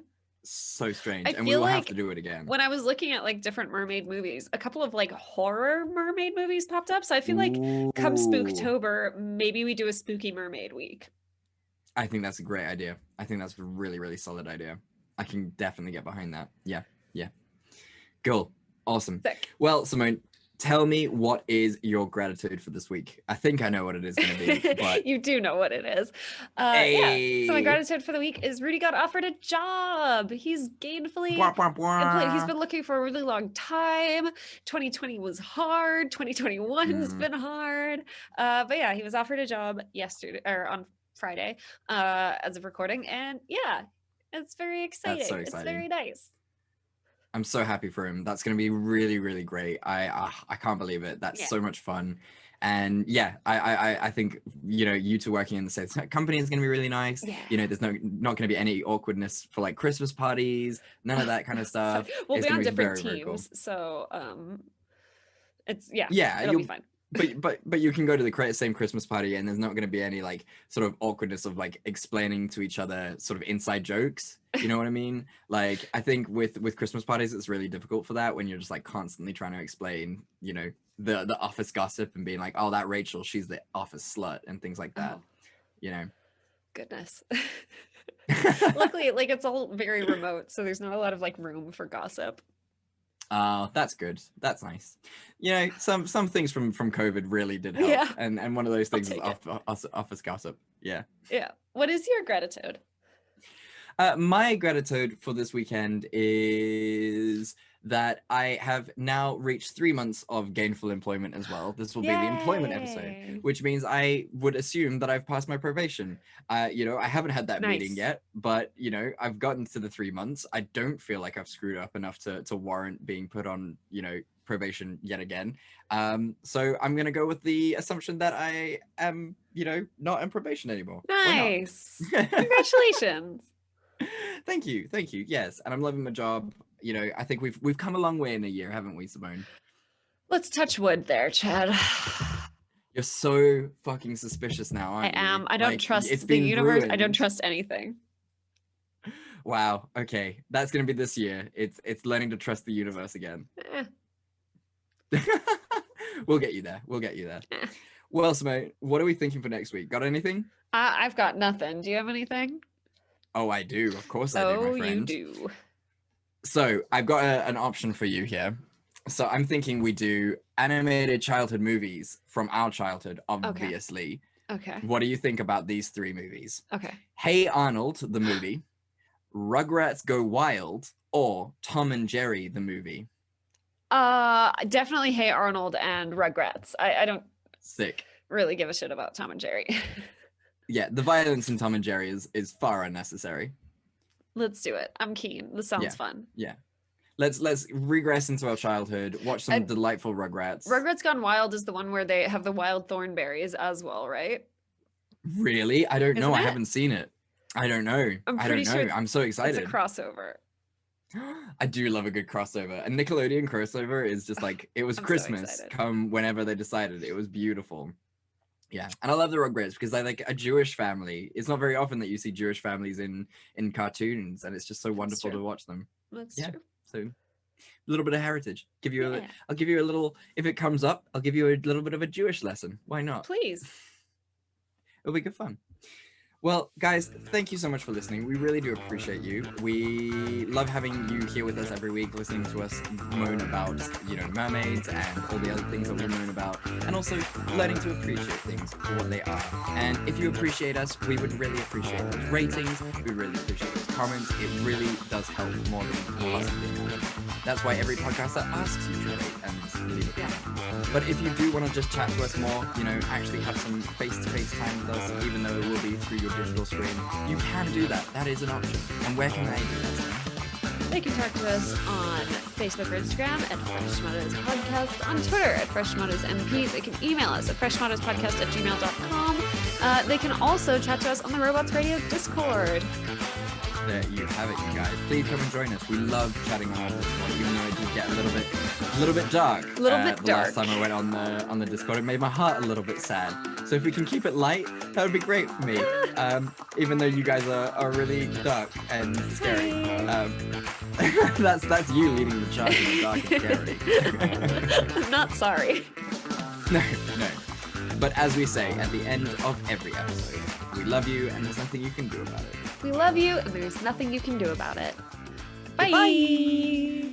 So strange. I And we feel will have like to do it again. When I was looking at like different mermaid movies, a couple of like horror mermaid movies popped up. So I feel like come Ooh. Spooktober, maybe we do a spooky mermaid week. I think that's a great idea. I think that's a really, really solid idea. I can definitely get behind that. Yeah. Cool. Awesome. Sick. Well, Simone, tell me, what is your gratitude for this week? I think I know what it is going to be, but You do know what it is. Yeah. So my gratitude for the week is Rudy got offered a job. He's gainfully employed. He's been looking for a really long time. 2020 was hard. 2021's been hard. But yeah, he was offered a job yesterday or on Friday, as of recording, and yeah, it's very exciting. so It's exciting. very nice. I'm so happy for him. That's going to be really, really great. I can't believe it. That's so much fun. And yeah, I think, you two working in the same company is going to be really nice. Yeah. There's not going to be any awkwardness for like Christmas parties, none of that kind of stuff. We'll It's be on gonna different very, very cool. teams, so it's Yeah, it'll be fine. But you can go to the same Christmas party and there's not going to be any like sort of awkwardness of like explaining to each other sort of inside jokes. You know what I mean? Like I think with Christmas parties it's really difficult for that when you're just like constantly trying to explain, the office gossip and being like, oh, that Rachel, she's the office slut and things like that. Oh. Goodness. Luckily, like it's all very remote, so there's not a lot of like room for gossip. Oh, that's good. That's nice. Some things from COVID really did help. Yeah. And one of those things is take it. office gossip. Yeah. Yeah. What is your gratitude? My gratitude for this weekend is that I have now reached 3 months of gainful employment as well. This will be the employment episode, Yay. which means I would assume that I've passed my probation. You know, I haven't had that meeting Nice. yet, but you know, I've gotten to the 3 months. I don't feel like I've screwed up enough to warrant being put on, you know, probation yet again. So I'm gonna go with the assumption that I am, you know, not in probation anymore. Nice. Why not? Congratulations. Thank you. Yes, and I'm loving my job. You know, I think we've come a long way in a year, haven't we, Simone? Let's touch wood there, Chad. You're so fucking suspicious now, I aren't you? am. I don't Like, trust it's the been universe. I don't ruined. trust anything. Wow. Okay, that's gonna be this year. It's learning to trust the universe again. We'll get you there. Eh. Well, Simone, what are we thinking for next week? Got anything? I've got nothing. Do you have anything? Oh, I do. Of course I do, my Oh, friend. you do. So I've got an option for you here. So I'm thinking we do animated childhood movies from our childhood, obviously. Okay. What do you think about these 3 movies? Okay. Hey Arnold, the movie, Rugrats Go Wild, or Tom and Jerry, the movie? Definitely Hey Arnold and Rugrats. I don't Sick. really give a shit about Tom and Jerry. Yeah, the violence in Tom and Jerry is far unnecessary. Let's do it. I'm keen. This sounds fun. Yeah. Let's regress into our childhood, watch some delightful Rugrats. Rugrats Gone Wild is the one where they have the wild thornberries as well, right? Really? I don't know. Isn't I it? haven't seen it. I don't know. I'm I pretty don't know. sure I'm so excited. It's a crossover. I do love a good crossover. A Nickelodeon crossover is just like, it was I'm so Christmas excited. come whenever they decided. It was beautiful. Yeah. And I love the Rugrats because they're like a Jewish family. It's not very often that you see Jewish families in cartoons, and it's just so wonderful true. to watch them. That's Yeah. true. So a little bit of heritage. Yeah. I'll give you a little, if it comes up, I'll give you a little bit of a Jewish lesson. Why not? Please. It'll be good fun. Well, guys, thank you so much for listening. We really do appreciate you. We love having you here with us every week, listening to us moan about, you know, mermaids and all the other things that we moan about, and also learning to appreciate things for what they are. And if you appreciate us, we would really appreciate those ratings. We really appreciate those comments. It really does help more than possibly imagine. That's why every podcaster asks you to rate and leave a comment. But if you do want to just chat to us more, you know, actually have some face-to-face time with us, even though it will be through your digital screen, you can do that. That is an option. And where can they do that, Sam? They can talk to us on Facebook or Instagram at Fresh Mottos Podcast, on Twitter at Fresh Mottos MP. They can email us at freshmottospodcast@gmail.com. They can also chat to us on the Robots Radio Discord. There you have it, you guys. Please come and join us. We love chatting on our Discord, even though it did get a little bit dark. A little bit the dark. Last time I went on the Discord, it made my heart a little bit sad. So if we can keep it light, that would be great for me. Even though you guys are really dark and scary. That's you leading the charge in the dark and scary. I'm not sorry. No. But as we say at the end of every episode, we love you and there's nothing you can do about it. We love you, and there's nothing you can do about it. Bye. Goodbye.